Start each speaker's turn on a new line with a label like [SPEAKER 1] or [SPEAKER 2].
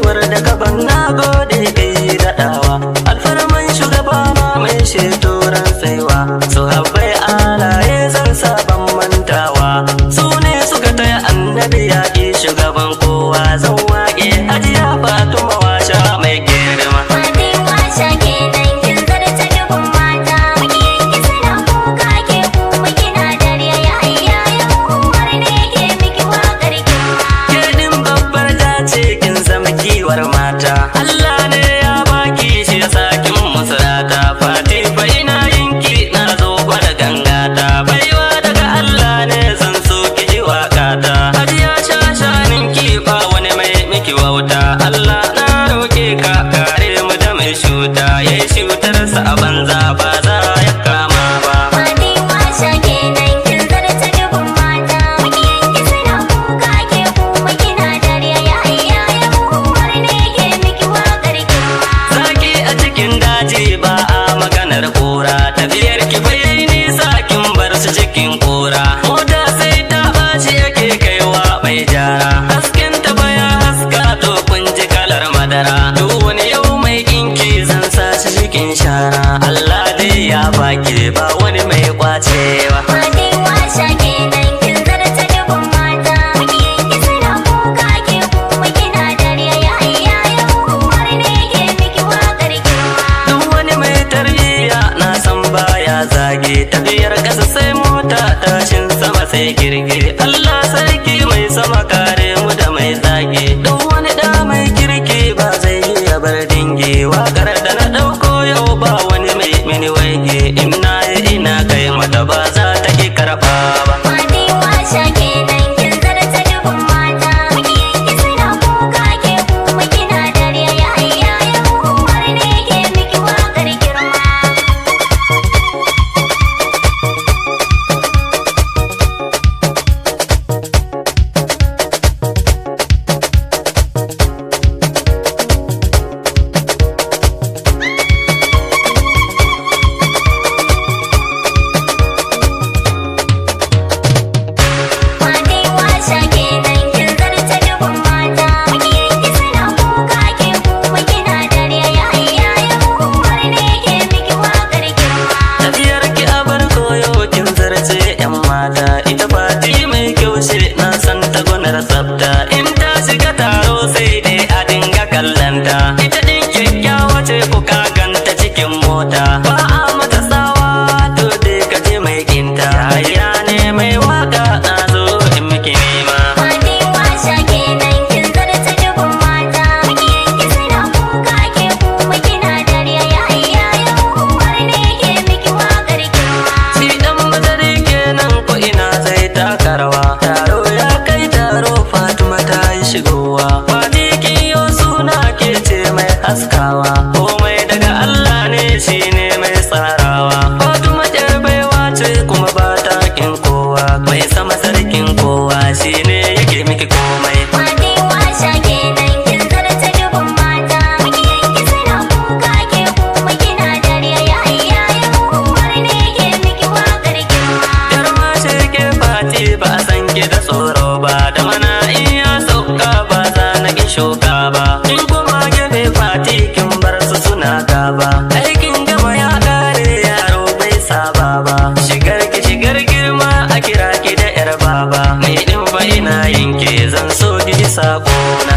[SPEAKER 1] baiwar da gaban na gode kai daɗawa. Alfarman shugabana mai sheto ran tsaiwa, su habbai alaye zan saban mantawa. Su ne suka taya annabi yaƙi shugaban kowa zan waƙe hajiya Fatima washa mai girma. Allah ne ya baki shi ya sakin musulata. Fati fa ina yinki na zo gwada gangata. Baiwa daga Allah ne zan so ki ji waƙata. Hajiya shashaninki ba wani mai miki wauta. Allah na roƙe ka kare mu da mai shuta. Yayi shutarsa a banza ba za ya kama ba. Tafiyar ki bai nisa kin bar su cikin kura. Mota sai ta baci yake kaiwa mai jara. Hasken ta baya haska to kun ji kalar madara. Duk wani yau mai kinki zan sa shi cikin shara. Allah dai ya baki ba wani mai kwacewa. Zage tafiyar ƙasa sai mota tashin sama sai girge. Allah sarki mai sama kare mu da mai zage. Duk wani da mai kirki ba zai iya bar dinge. Wakar da na ɗauko yau ba wani mai mini waige. Ina ina kai mata ba za ta ki karɓa ba. In ta shiga taro sai dai a dinga kallanta. Ita din kyakkyawa ce ku kaganta cikin mota. Ba a mata tsawa to dai ka je mai kinta. Yahaya ne mai waka na zo in miki nema. Shi dan mazari kenan ko ina zai taka rawa. Taro ya kai taro Fatima ta yi shigowa. Fati kiyo suna ke ce mai haskawa. Komai daga Allah ne shi ne mai tsarawa. Fatima ƴar baiwa ce kuma ba ta kin kowa. Mai sama sarkin kowa shi ne yake miki komai. Ba a san ki da tsoro ba, da mana in ya sauka ba za na ki shuka ba. In kuma gefe Fati kin bar su suna gaba. Aikin gama ya kare yaro bai saba ba. Shigar ki shigar girma a kira ki da yar baba. Mai din fa ina yin ki zan so ki ji sakona.